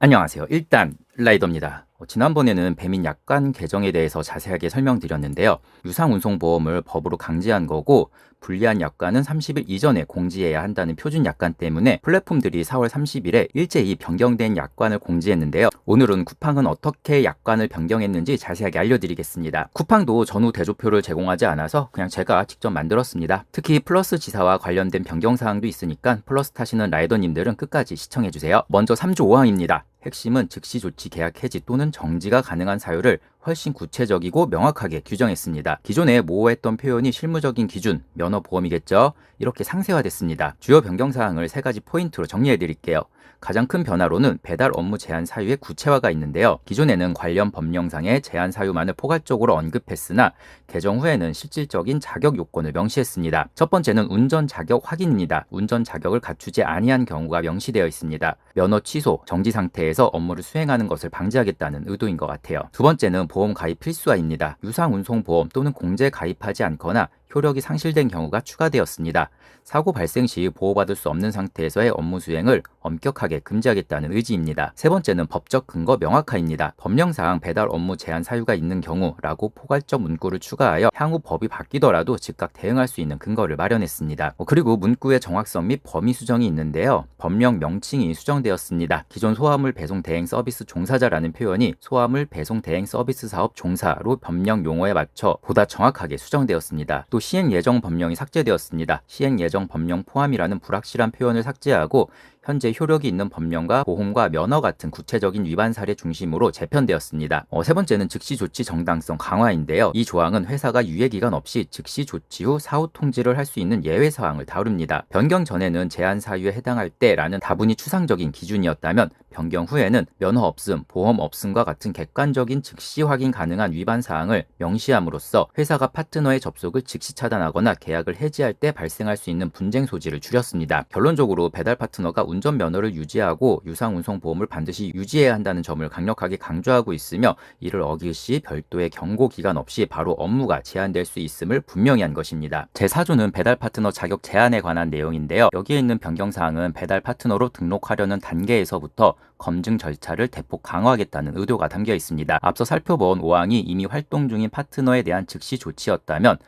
안녕하세요. 일단 라이더입니다. 지난번에는 배민 약관 개정에 대해서 자세하게 설명드렸는데요. 유상운송보험을 법으로 강제한 거고 불리한 약관은 30일 이전에 공지해야 한다는 표준 약관 때문에 플랫폼들이 4월 30일에 일제히 변경된 약관을 공지했는데요. 오늘은 쿠팡은 어떻게 약관을 변경했는지 자세하게 알려드리겠습니다. 쿠팡도 전후 대조표를 제공하지 않아서 그냥 제가 직접 만들었습니다. 특히 플러스 지사와 관련된 변경사항도 있으니까 플러스 타시는 라이더님들은 끝까지 시청해주세요. 먼저 3조 5항입니다. 핵심은 즉시 조치 계약 해지 또는 정지가 가능한 사유를 훨씬 구체적이고 명확하게 규정했습니다. 기존에 모호했던 표현이 실무적인 기준, 면허보험이겠죠? 이렇게 상세화됐습니다. 주요 변경사항을 3가지 포인트로 정리해드릴게요. 가장 큰 변화로는 배달 업무 제한 사유의 구체화가 있는데요. 기존에는 관련 법령상의 제한 사유만을 포괄적으로 언급했으나 개정 후에는 실질적인 자격 요건을 명시했습니다. 첫 번째는 운전 자격 확인입니다. 운전 자격을 갖추지 아니한 경우가 명시되어 있습니다. 면허 취소, 정지 상태에서 업무를 수행하는 것을 방지하겠다는 의도인 것 같아요. 두 번째는 보험 가입 필수화입니다. 유상운송보험 또는 공제 가입하지 않거나 효력이 상실된 경우가 추가되었습니다. 사고 발생 시 보호받을 수 없는 상태에서의 업무 수행을 엄격하게 금지하겠다는 의지입니다. 세 번째는 법적 근거 명확화입니다. 법령상 배달 업무 제한 사유가 있는 경우라고 포괄적 문구를 추가하여 향후 법이 바뀌더라도 즉각 대응할 수 있는 근거를 마련했습니다. 그리고 문구의 정확성 및 범위 수정이 있는데요. 법령 명칭이 수정되었습니다. 기존 소화물 배송 대행 서비스 종사자라는 표현이 소화물 배송 대행 서비스 사업 종사로 법령 용어에 맞춰 보다 정확하게 수정되었습니다. 또 시행 예정 법령이 삭제되었습니다. 시행 예정 법령 포함이라는 불확실한 표현을 삭제하고 현재 효력이 있는 법령과 보험과 면허 같은 구체적인 위반 사례 중심으로 재편되었습니다. 세 번째는 즉시 조치 정당성 강화인데요. 이 조항은 회사가 유예기간 없이 즉시 조치 후 사후 통지를 할 수 있는 예외 사항을 다룹니다. 변경 전에는 제한 사유에 해당할 때라는 다분히 추상적인 기준이었다면 변경 후에는 면허 없음, 보험 없음과 같은 객관적인 즉시 확인 가능한 위반 사항을 명시함으로써 회사가 파트너의 접속을 즉시 차단하거나 계약을 해지할 때 발생할 수 있는 분쟁 소지를 줄였습니다. 결론적으로 배달 파트너가 운전면허를 유지하고 유상운송보험을 반드시 유지해야 한다는 점을 강력하게 강조하고 있으며 이를 어길 시 별도의 경고 기간 없이 바로 업무가 제한될 수 있음을 분명히 한 것입니다. 제4조는 배달 파트너 자격 제한에 관한 내용인데요. 여기에 있는 변경사항은 배달 파트너로 등록하려는 단계에서부터 검증 절차를 대폭 강화하겠다는 의도가 담겨 있습니다. 앞서 살펴본 5항이 이미 활동 중인 파트너에 대한 즉시 조치였다면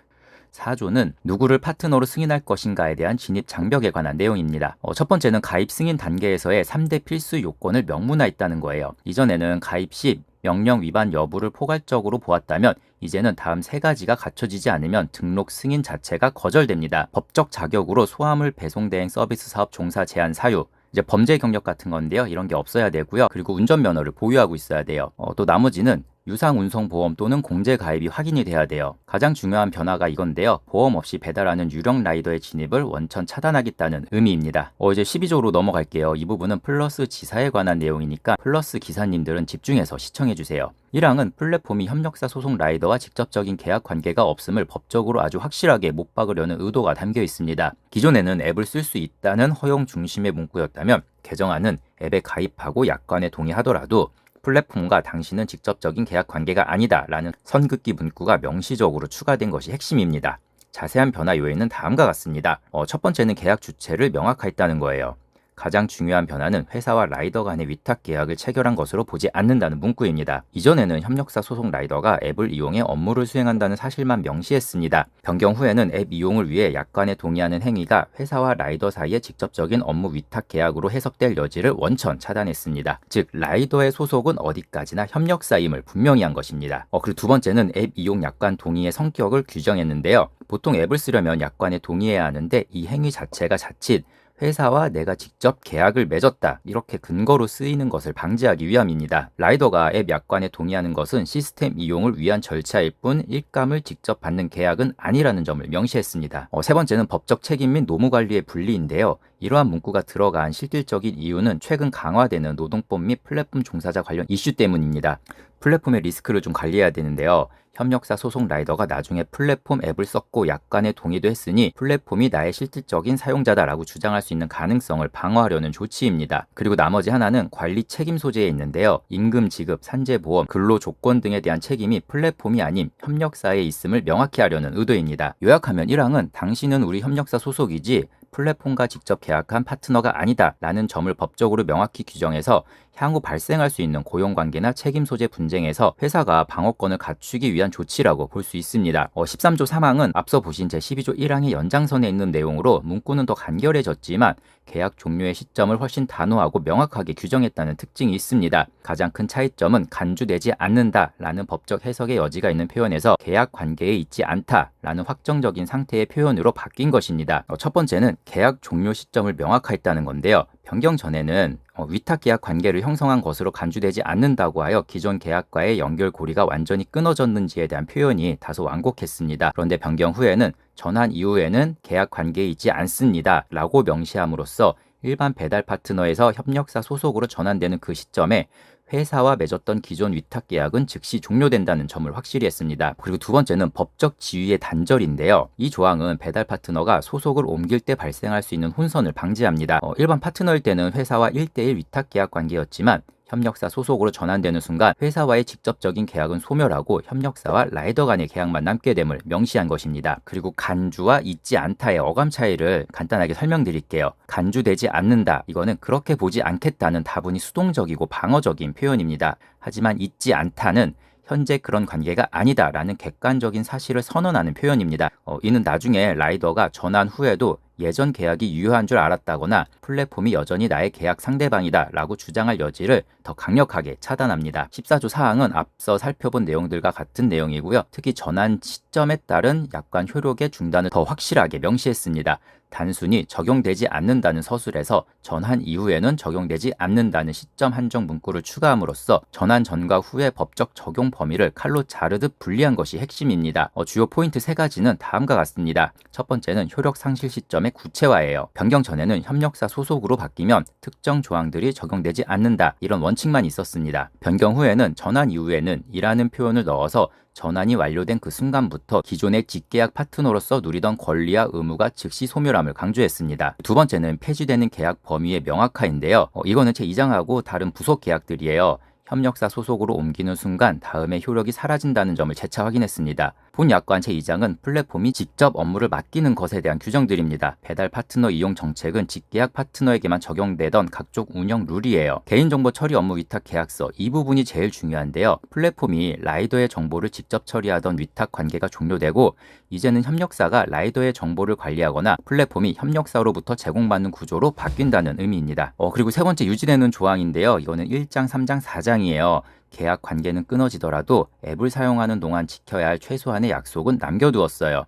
4조는 누구를 파트너로 승인할 것인가에 대한 진입 장벽에 관한 내용입니다. 첫 번째는 가입 승인 단계에서의 3대 필수 요건을 명문화했다는 거예요. 이전에는 가입 시 명령 위반 여부를 포괄적으로 보았다면 이제는 다음 3가지가 갖춰지지 않으면 등록 승인 자체가 거절됩니다. 법적 자격으로 소화물 배송 대행 서비스 사업 종사 제한 사유, 이제 범죄 경력 같은 건데요. 이런 게 없어야 되고요. 그리고 운전면허를 보유하고 있어야 돼요. 또 나머지는 유상운송보험 또는 공제 가입이 확인이 돼야 돼요. 가장 중요한 변화가 이건데요. 보험 없이 배달하는 유령 라이더의 진입을 원천 차단하겠다는 의미입니다. 이제 12조로 넘어갈게요. 이 부분은 플러스 지사에 관한 내용이니까 플러스 기사님들은 집중해서 시청해주세요. 1항은 플랫폼이 협력사 소속 라이더와 직접적인 계약 관계가 없음을 법적으로 아주 확실하게 못 박으려는 의도가 담겨 있습니다. 기존에는 앱을 쓸 수 있다는 허용 중심의 문구였다면 개정안은 앱에 가입하고 약관에 동의하더라도 플랫폼과 당신은 직접적인 계약 관계가 아니다 라는 선긋기 문구가 명시적으로 추가된 것이 핵심입니다. 자세한 변화 요인은 다음과 같습니다. 첫 번째는 계약 주체를 명확화했다는 거예요. 가장 중요한 변화는 회사와 라이더 간의 위탁 계약을 체결한 것으로 보지 않는다는 문구입니다. 이전에는 협력사 소속 라이더가 앱을 이용해 업무를 수행한다는 사실만 명시했습니다. 변경 후에는 앱 이용을 위해 약관에 동의하는 행위가 회사와 라이더 사이의 직접적인 업무 위탁 계약으로 해석될 여지를 원천 차단했습니다. 즉 라이더의 소속은 어디까지나 협력사임을 분명히 한 것입니다. 그리고 두 번째는 앱 이용 약관 동의의 성격을 규정했는데요. 보통 앱을 쓰려면 약관에 동의해야 하는데 이 행위 자체가 자칫 회사와 내가 직접 계약을 맺었다 이렇게 근거로 쓰이는 것을 방지하기 위함입니다. 라이더가 앱 약관에 동의하는 것은 시스템 이용을 위한 절차일 뿐 일감을 직접 받는 계약은 아니라는 점을 명시했습니다. 세 번째는 법적 책임 및 노무관리의 분리인데요. 이러한 문구가 들어간 실질적인 이유는 최근 강화되는 노동법 및 플랫폼 종사자 관련 이슈 때문입니다. 플랫폼의 리스크를 좀 관리해야 되는데요. 협력사 소속 라이더가 나중에 플랫폼 앱을 썼고 약관에 동의도 했으니 플랫폼이 나의 실질적인 사용자다라고 주장할 수 있는 가능성을 방어하려는 조치입니다. 그리고 나머지 하나는 관리 책임 소재에 있는데요. 임금 지급, 산재보험, 근로 조건 등에 대한 책임이 플랫폼이 아닌 협력사에 있음을 명확히 하려는 의도입니다. 요약하면 1항은 당신은 우리 협력사 소속이지 플랫폼과 직접 계약한 파트너가 아니다라는 점을 법적으로 명확히 규정해서 향후 발생할 수 있는 고용관계나 책임 소재 분쟁에서 회사가 방어권을 갖추기 위한 조치라고 볼 수 있습니다. 13조 3항은 앞서 보신 제12조 1항의 연장선에 있는 내용으로 문구는 더 간결해졌지만 계약 종료의 시점을 훨씬 단호하고 명확하게 규정했다는 특징이 있습니다. 가장 큰 차이점은 간주되지 않는다라는 법적 해석의 여지가 있는 표현에서 계약 관계에 있지 않다라는 확정적인 상태의 표현으로 바뀐 것입니다. 첫 번째는 계약 종료 시점을 명확화했다는 건데요. 변경 전에는 위탁 계약 관계를 형성한 것으로 간주되지 않는다고 하여 기존 계약과의 연결고리가 완전히 끊어졌는지에 대한 표현이 다소 완곡했습니다. 그런데 변경 후에는 전환 이후에는 계약 관계에 있지 않습니다 라고 명시함으로써 일반 배달 파트너에서 협력사 소속으로 전환되는 그 시점에 회사와 맺었던 기존 위탁 계약은 즉시 종료된다는 점을 확실히 했습니다. 그리고 두 번째는 법적 지위의 단절인데요. 이 조항은 배달 파트너가 소속을 옮길 때 발생할 수 있는 혼선을 방지합니다. 일반 파트너일 때는 회사와 1대1 위탁 계약 관계였지만 협력사 소속으로 전환되는 순간 회사와의 직접적인 계약은 소멸하고 협력사와 라이더 간의 계약만 남게 됨을 명시한 것입니다. 그리고 간주와 있지 않다의 어감 차이를 간단하게 설명드릴게요. 간주되지 않는다. 이거는 그렇게 보지 않겠다는 다분히 수동적이고 방어적인 표현입니다. 하지만 있지 않다는 현재 그런 관계가 아니다라는 객관적인 사실을 선언하는 표현입니다. 이는 나중에 라이더가 전환 후에도 예전 계약이 유효한 줄 알았다거나 플랫폼이 여전히 나의 계약 상대방이다 라고 주장할 여지를 더 강력하게 차단합니다. 14조 사항은 앞서 살펴본 내용들과 같은 내용이고요. 특히 전환 시점에 따른 약관 효력의 중단을 더 확실하게 명시했습니다. 단순히 적용되지 않는다는 서술에서 전환 이후에는 적용되지 않는다는 시점 한정 문구를 추가함으로써 전환 전과 후의 법적 적용 범위를 칼로 자르듯 분리한 것이 핵심입니다. 주요 포인트 세 가지는 다음과 같습니다. 첫 번째는 효력 상실 시점의 구체화예요. 변경 전에는 협력사 소속으로 바뀌면 특정 조항들이 적용되지 않는다 이런 원칙만 있었습니다. 변경 후에는 전환 이후에는 이라는 표현을 넣어서 전환이 완료된 그 순간부터 기존의 직계약 파트너로서 누리던 권리와 의무가 즉시 소멸함을 강조했습니다. 두 번째는 폐지되는 계약 범위의 명확화인데요. 이거는 제2장하고 다른 부속 계약들이에요. 협력사 소속으로 옮기는 순간 다음에 효력이 사라진다는 점을 재차 확인했습니다. 본 약관 제2장은 플랫폼이 직접 업무를 맡기는 것에 대한 규정들입니다. 배달 파트너 이용 정책은 직계약 파트너에게만 적용되던 각종 운영 룰이에요. 개인정보 처리 업무 위탁 계약서 이 부분이 제일 중요한데요. 플랫폼이 라이더의 정보를 직접 처리하던 위탁 관계가 종료되고 이제는 협력사가 라이더의 정보를 관리하거나 플랫폼이 협력사로부터 제공받는 구조로 바뀐다는 의미입니다. 그리고 세 번째 유지되는 조항인데요. 이거는 1장, 3장, 4장이에요. 계약 관계는 끊어지더라도 앱을 사용하는 동안 지켜야 할 최소한의 약속은 남겨두었어요.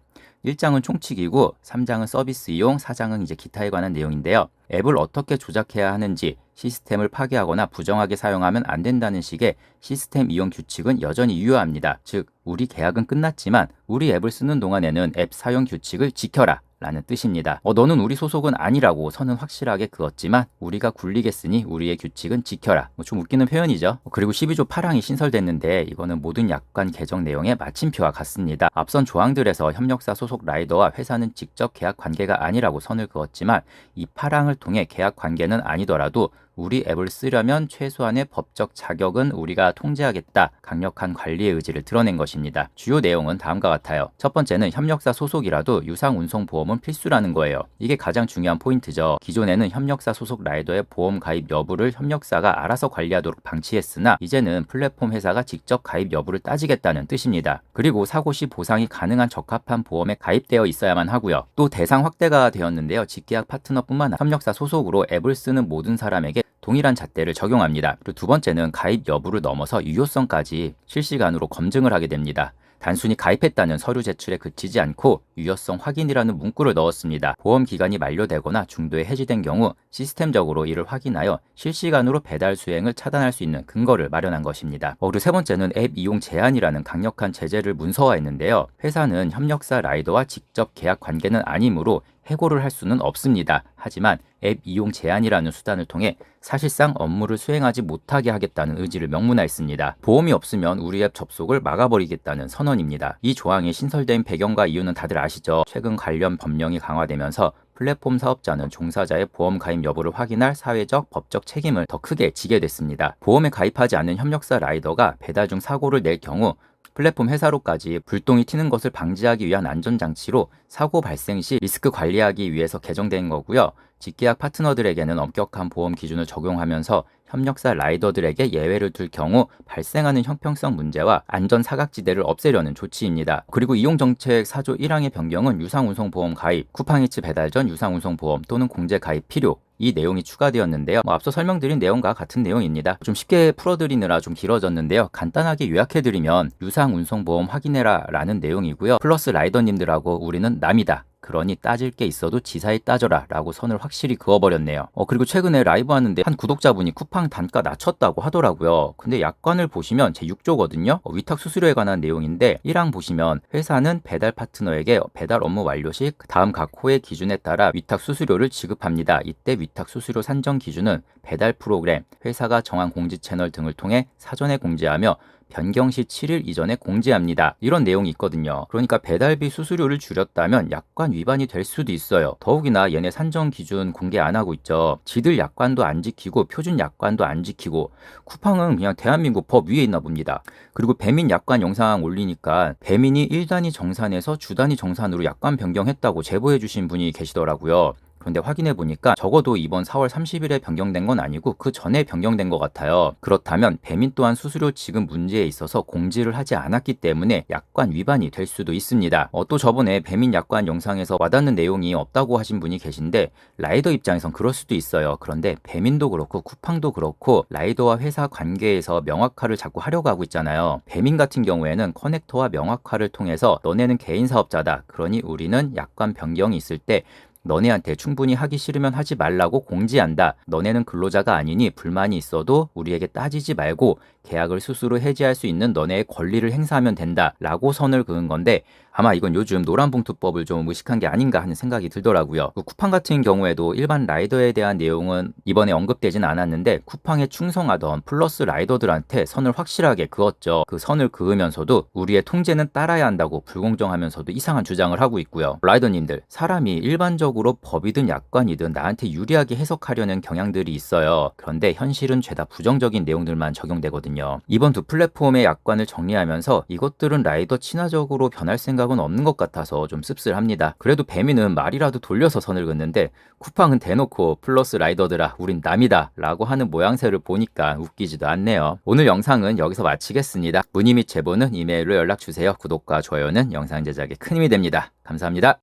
1장은 총칙이고 3장은 서비스 이용, 4장은 이제 기타에 관한 내용인데요. 앱을 어떻게 조작해야 하는지, 시스템을 파괴하거나 부정하게 사용하면 안 된다는 식의 시스템 이용 규칙은 여전히 유효합니다. 즉, 우리 계약은 끝났지만 우리 앱을 쓰는 동안에는 앱 사용 규칙을 지켜라 라는 뜻입니다. 너는 우리 소속은 아니라고 선은 확실하게 그었지만 우리가 굴리겠으니 우리의 규칙은 지켜라. 좀 웃기는 표현이죠. 그리고 12조 8항이 신설됐는데 이거는 모든 약관 개정 내용의 마침표와 같습니다. 앞선 조항들에서 협력사 소속 라이더와 회사는 직접 계약 관계가 아니라고 선을 그었지만 이 8항을 통해 계약 관계는 아니더라도 우리 앱을 쓰려면 최소한의 법적 자격은 우리가 통제하겠다. 강력한 관리의 의지를 드러낸 것입니다. 주요 내용은 다음과 같아요. 첫 번째는 협력사 소속이라도 유상운송보험은 필수라는 거예요. 이게 가장 중요한 포인트죠. 기존에는 협력사 소속 라이더의 보험 가입 여부를 협력사가 알아서 관리하도록 방치했으나 이제는 플랫폼 회사가 직접 가입 여부를 따지겠다는 뜻입니다. 그리고 사고 시 보상이 가능한 적합한 보험에 가입되어 있어야만 하고요. 또 대상 확대가 되었는데요. 직계약 파트너뿐만 아니라 협력사 소속으로 앱을 쓰는 모든 사람에게 동일한 잣대를 적용합니다. 그리고 두 번째는 가입 여부를 넘어서 유효성까지 실시간으로 검증을 하게 됩니다. 단순히 가입했다는 서류 제출에 그치지 않고 유효성 확인이라는 문구를 넣었습니다. 보험 기간이 만료되거나 중도에 해지된 경우 시스템적으로 이를 확인하여 실시간으로 배달 수행을 차단할 수 있는 근거를 마련한 것입니다. 그리고 세 번째는 앱 이용 제한이라는 강력한 제재를 문서화했는데요. 회사는 협력사 라이더와 직접 계약 관계는 아니므로 해고를 할 수는 없습니다. 하지만 앱 이용 제한이라는 수단을 통해 사실상 업무를 수행하지 못하게 하겠다는 의지를 명문화했습니다. 보험이 없으면 우리 앱 접속을 막아버리겠다는 선언입니다. 이 조항이 신설된 배경과 이유는 다들 아시죠? 최근 관련 법령이 강화되면서 플랫폼 사업자는 종사자의 보험 가입 여부를 확인할 사회적, 법적 책임을 더 크게 지게 됐습니다. 보험에 가입하지 않는 협력사 라이더가 배달 중 사고를 낼 경우 플랫폼 회사로까지 불똥이 튀는 것을 방지하기 위한 안전장치로 사고 발생 시 리스크 관리하기 위해서 개정된 거고요. 직계약 파트너들에게는 엄격한 보험 기준을 적용하면서 협력사 라이더들에게 예외를 둘 경우 발생하는 형평성 문제와 안전 사각지대를 없애려는 조치입니다. 그리고 이용정책 4조 1항의 변경은 유상운송보험 가입, 쿠팡이츠 배달 전 유상운송보험 또는 공제 가입 필요, 이 내용이 추가되었는데요. 앞서 설명드린 내용과 같은 내용입니다. 좀 쉽게 풀어드리느라 좀 길어졌는데요. 간단하게 요약해드리면 유상운송보험 확인해라 라는 내용이고요. 플러스 라이더님들하고 우리는 남이다. 그러니 따질 게 있어도 지사에 따져라 라고 선을 확실히 그어버렸네요. 그리고 최근에 라이브 하는데 한 구독자분이 쿠팡 단가 낮췄다고 하더라고요. 근데 약관을 보시면 제6조거든요. 위탁 수수료에 관한 내용인데 1항 보시면 회사는 배달 파트너에게 배달 업무 완료 시 다음 각 호의 기준에 따라 위탁 수수료를 지급합니다. 이때 위탁 수수료 산정 기준은 배달 프로그램, 회사가 정한 공지 채널 등을 통해 사전에 공지하며 변경 시 7일 이전에 공지합니다. 이런 내용이 있거든요. 그러니까 배달비 수수료를 줄였다면 약관 위반이 될 수도 있어요. 더욱이나 얘네 산정 기준 공개 안 하고 있죠. 지들 약관도 안 지키고 표준 약관도 안 지키고 쿠팡은 그냥 대한민국 법 위에 있나 봅니다. 그리고 배민 약관 영상 올리니까 배민이 1단위 정산에서 주단위 정산으로 약관 변경했다고 제보해 주신 분이 계시더라고요. 그런데 확인해 보니까 적어도 이번 4월 30일에 변경된 건 아니고 그 전에 변경된 것 같아요. 그렇다면 배민 또한 수수료 지급 문제에 있어서 공지를 하지 않았기 때문에 약관 위반이 될 수도 있습니다. 또 저번에 배민 약관 영상에서 와닿는 내용이 없다고 하신 분이 계신데 라이더 입장에선 그럴 수도 있어요. 그런데 배민도 그렇고 쿠팡도 그렇고 라이더와 회사 관계에서 명확화를 자꾸 하려고 하고 있잖아요. 배민 같은 경우에는 커넥터와 명확화를 통해서 너네는 개인 사업자다. 그러니 우리는 약관 변경이 있을 때 너네한테 충분히 하기 싫으면 하지 말라고 공지한다. 너네는 근로자가 아니니 불만이 있어도 우리에게 따지지 말고 계약을 스스로 해지할 수 있는 너네의 권리를 행사하면 된다. 라고 선을 그은 건데 아마 이건 요즘 노란봉투법을 좀 의식한 게 아닌가 하는 생각이 들더라고요. 쿠팡 같은 경우에도 일반 라이더에 대한 내용은 이번에 언급되진 않았는데 쿠팡에 충성하던 플러스 라이더들한테 선을 확실하게 그었죠. 그 선을 그으면서도 우리의 통제는 따라야 한다고 불공정하면서도 이상한 주장을 하고 있고요. 라이더님들, 사람이 일반적으로 법이든 약관이든 나한테 유리하게 해석하려는 경향들이 있어요. 그런데 현실은 죄다 부정적인 내용들만 적용되거든요. 이번 두 플랫폼의 약관을 정리하면서 이것들은 라이더 친화적으로 변할 생각은 없는 것 같아서 좀 씁쓸합니다. 그래도 배민은 말이라도 돌려서 선을 긋는데 쿠팡은 대놓고 플러스 라이더들아 우린 남이다 라고 하는 모양새를 보니까 웃기지도 않네요. 오늘 영상은 여기서 마치겠습니다. 문의 및 제보는 이메일로 연락주세요. 구독과 좋아요는 영상 제작에 큰 힘이 됩니다. 감사합니다.